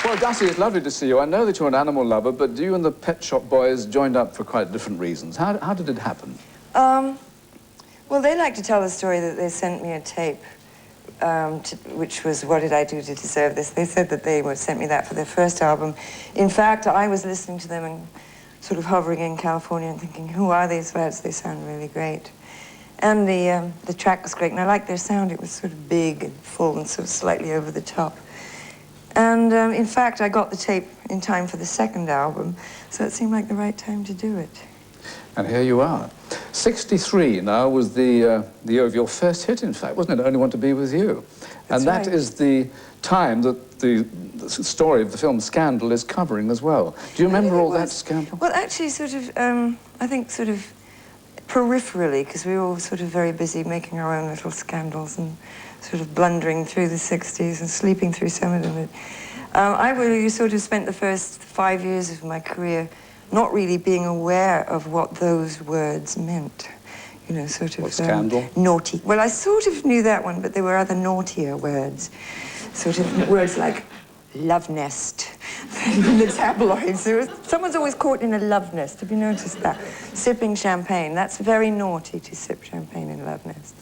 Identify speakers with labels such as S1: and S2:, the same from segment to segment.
S1: Well, Gussie, it's lovely to see you. I know that you're an animal lover, but you and the Pet Shop Boys joined up for quite different reasons. How did it happen?
S2: Well, they like to tell the story that they sent me a tape, which was What Did I Do to Deserve This? They said that they sent me that for their first album. In fact, I was listening to them and sort of hovering in California and thinking, who are these lads? They sound really great. And the track was great, and I liked their sound. It was sort of big and full and sort of slightly over the top. And in fact, I got the tape in time for the second album, so it seemed like the right time to do it.
S1: And here you are. 63 now was the year of your first hit, in fact, wasn't it? I Only Want to Be With You. And that is the time that the story of the film Scandal is covering as well. Do you remember all that scandal?
S2: Well, actually, sort of, I think sort of peripherally, because we were all sort of very busy making our own little scandals and sort of blundering through the 60s and sleeping through some of them. I really sort of spent the first 5 years of my career not really being aware of what those words meant. You know, sort of...
S1: What, scandal?
S2: Naughty. Well, I sort of knew that one, but there were other naughtier words. Sort of words like love nest in the tabloids. Someone's always caught in a love nest. Have you noticed that? Sipping champagne. That's very naughty to sip champagne in a love nest.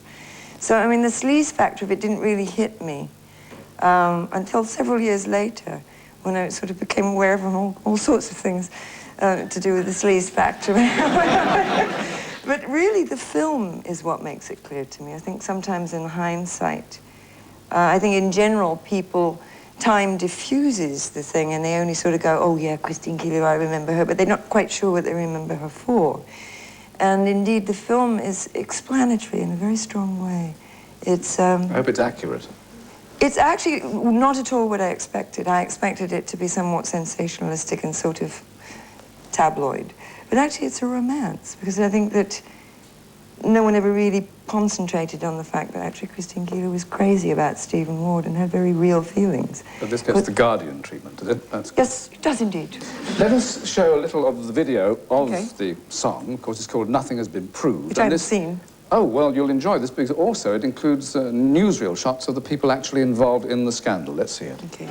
S2: So, I mean, the sleaze factor of it didn't really hit me until several years later, when I sort of became aware of all sorts of things to do with the sleaze factor. But really, the film is what makes it clear to me. I think sometimes in hindsight, I think in general, time diffuses the thing, and they only sort of go, oh yeah, Christine Keeler, I remember her, but they're not quite sure what they remember her for. And indeed, the film is explanatory in a very strong way. It's... I
S1: hope it's accurate.
S2: It's actually not at all what I expected. I expected it to be somewhat sensationalistic and sort of tabloid. But actually, it's a romance, because I think that no one ever really concentrated on the fact that actually Christine Keeler was crazy about Stephen Ward and had very real feelings.
S1: But this gets the Guardian treatment, does it?
S2: Yes, it does indeed.
S1: Let us show a little of the video of the song. Of course, it's called Nothing Has Been Proved.
S2: Which I haven't seen.
S1: Oh, well, you'll enjoy this, because also it includes newsreel shots of the people actually involved in the scandal. Let's see it.
S2: Okay.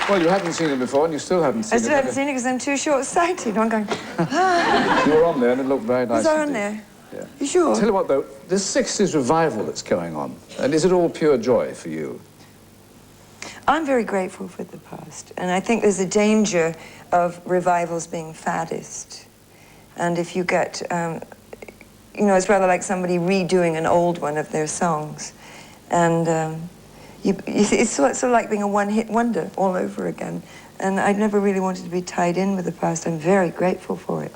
S1: Well, you haven't seen it before, and you still haven't seen it.
S2: I still haven't seen it because I'm too short-sighted. I'm going, ah.
S1: You were on there, and it looked very nice.
S2: Was I on there?
S1: Yeah.
S2: You sure?
S1: Tell you what, though, this 60s revival that's going on, and is it all pure joy for you?
S2: I'm very grateful for the past, and I think there's a danger of revivals being faddist. And if you get, you know, it's rather like somebody redoing an old one of their songs. And it's sort of like being a one-hit wonder all over again. And I never really wanted to be tied in with the past. I'm very grateful for it.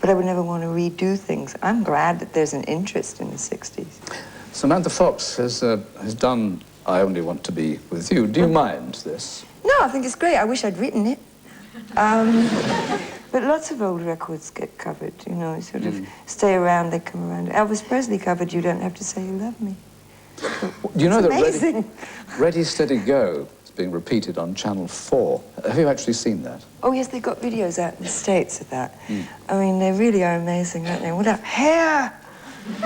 S2: But I would never want to redo things. I'm glad that there's an interest in the 60s. Samantha
S1: Fox has done I Only Want to Be With You. Do you mind this?
S2: No, I think it's great. I wish I'd written it. But lots of old records get covered, you know, sort of stay around, they come around. Elvis Presley covered You Don't Have to Say You Love Me.
S1: Do you know that Ready, Steady, Go is being repeated on Channel 4? Have you actually seen that?
S2: Oh, yes, they've got videos out in the States of that. I mean, they really are amazing, aren't they? What a hair!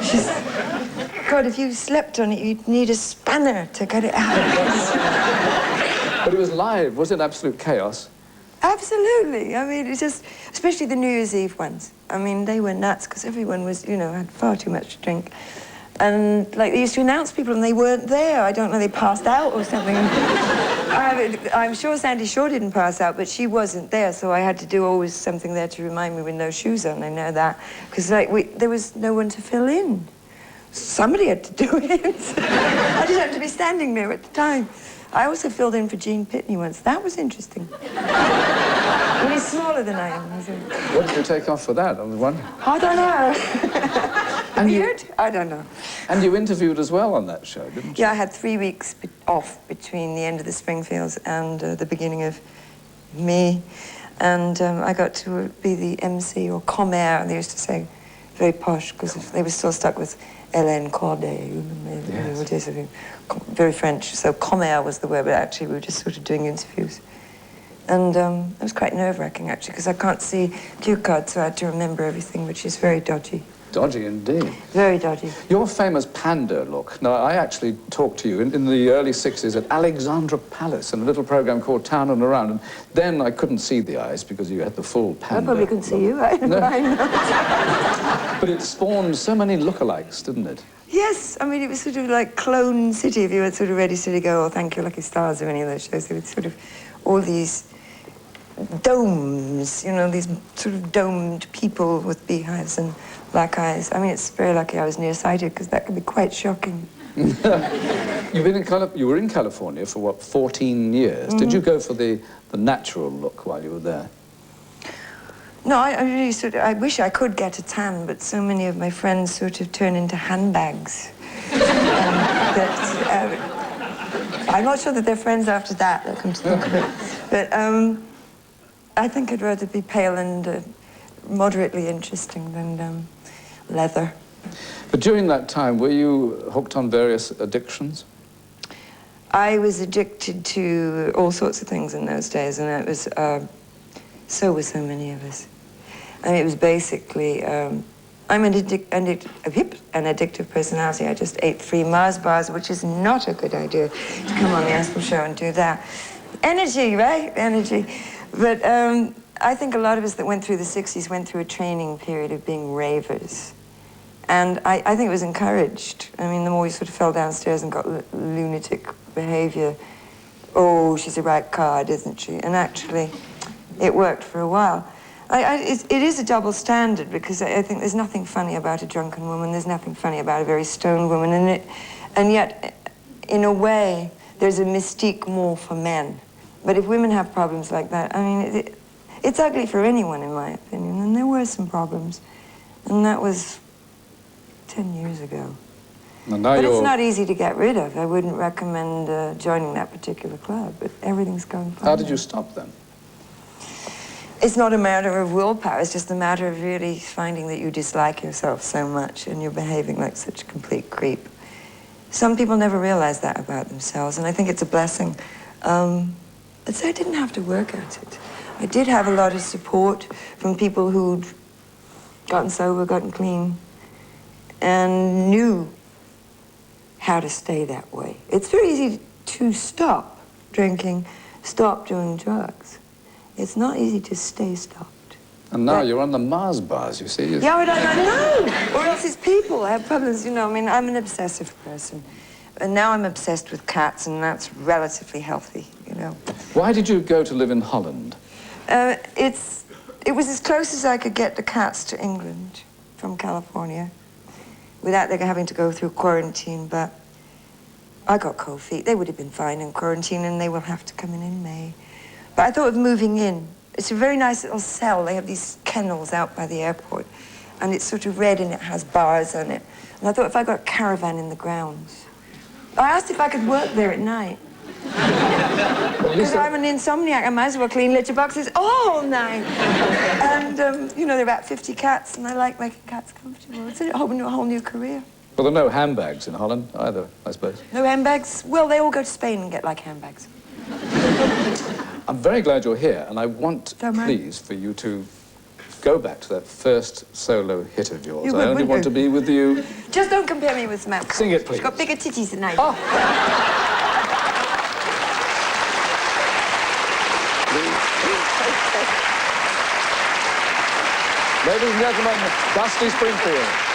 S2: She's... God, if you slept on it, you'd need a spanner to get it out.
S1: But it was live. Was it absolute chaos?
S2: Absolutely. I mean, it's just, especially the New Year's Eve ones. I mean, they were nuts because everyone was, you know, had far too much to drink. And, like, they used to announce people and they weren't there. I don't know, they passed out or something. I'm sure Sandy Shaw didn't pass out, but she wasn't there, so I had to do always something there to remind me with no shoes on. I know that. Because, like, there was no one to fill in. Somebody had to do it. I just happened to be standing there at the time. I also filled in for Gene Pitney once. That was interesting. Well, he's smaller than I am.
S1: What did you take off for that? I was wondering.
S2: I don't know. Weird? I don't know.
S1: And you interviewed as well on that show, didn't you?
S2: Yeah, I had 3 weeks off between the end of the Springfields and the beginning of me. And I got to be the MC, or commaire, they used to say, very posh, because they were still stuck with Hélène Corday, you remember? Yes. Very French. So commaire was the word, but actually we were just sort of doing interviews. And it was quite nerve-wracking, actually, because I can't see cue cards, so I had to remember everything, which is very dodgy.
S1: Dodgy indeed.
S2: Very dodgy.
S1: Your famous panda look. Now, I actually talked to you in the early 60s at Alexandra Palace in a little program called Town and Around, and then I couldn't see the eyes because you had the full panda.
S2: I probably couldn't see you. I know.
S1: But it spawned so many lookalikes, didn't it?
S2: Yes, I mean, it was sort of like Clone City, if you were sort of Ready, Steady, Go, or Thank You, Lucky Stars, or any of those shows. There were sort of all these domes, you know, these sort of domed people with beehives and black eyes. I mean, it's very lucky I was nearsighted, because that could be quite shocking.
S1: You were in California for, what, 14 years? Did you go for the natural look while you were there?
S2: No, I really sort of, I wish I could get a tan, but so many of my friends sort of turn into handbags. I'm not sure that they're friends after that, I come to think of it. But I think I'd rather be pale and moderately interesting than leather.
S1: But during that time, were you hooked on various addictions?
S2: I was addicted to all sorts of things in those days, and it was, so were so many of us. I mean, it was basically, I'm an addictive personality. I just ate 3 Mars bars, which is not a good idea to come on the Aspel show and do that. Energy, right? Energy. But I think a lot of us that went through the 60s went through a training period of being ravers. And I think it was encouraged. I mean, the more you sort of fell downstairs and got lunatic behavior, oh, she's a right card, isn't she? And actually, it worked for a while. It is a double standard, because I think there's nothing funny about a drunken woman, there's nothing funny about a very stoned woman, and yet, in a way, there's a mystique more for men. But if women have problems like that, I mean, it's ugly for anyone, in my opinion, and there were some problems. And that was 10 years ago. But it's not easy to get rid of. I wouldn't recommend joining that particular club, but everything's going fine.
S1: How did you stop then?
S2: It's not a matter of willpower, it's just a matter of really finding that you dislike yourself so much and you're behaving like such a complete creep. Some people never realize that about themselves, and I think it's a blessing. But so I didn't have to work at it. I did have a lot of support from people who'd gotten sober, gotten clean, and knew how to stay that way. It's very easy to stop drinking, stop doing drugs. It's not easy to stay stopped.
S1: And now you're on the Mars bars, you see.
S2: Yeah, but I know. Or else these people have problems, you know. I mean, I'm an obsessive person. And now I'm obsessed with cats, and that's relatively healthy, you know.
S1: Why did you go to live in Holland?
S2: It was as close as I could get the cats to England from California, without them having to go through quarantine, but I got cold feet. They would have been fine in quarantine, and they will have to come in May. But I thought of moving in. It's a very nice little cell. They have these kennels out by the airport, and it's sort of red and it has bars on it. And I thought if I got a caravan in the grounds. I asked if I could work there at night. Because I'm an insomniac, I might as well clean litter boxes all night. And, you know, there are about 50 cats, and I like making cats comfortable. It's a whole new career.
S1: Well, there are no handbags in Holland either, I suppose.
S2: No handbags? Well, they all go to Spain and get like handbags.
S1: I'm very glad you're here, and I want, please, for you to go back to that first solo hit of yours.
S2: You
S1: I
S2: would,
S1: only
S2: wouldn't
S1: want to
S2: you?
S1: be with you.
S2: Just don't compare me with Samantha.
S1: Sing it, please.
S2: She's got bigger titties than I do.
S1: Oh. Ladies and gentlemen, Dusty Springfield.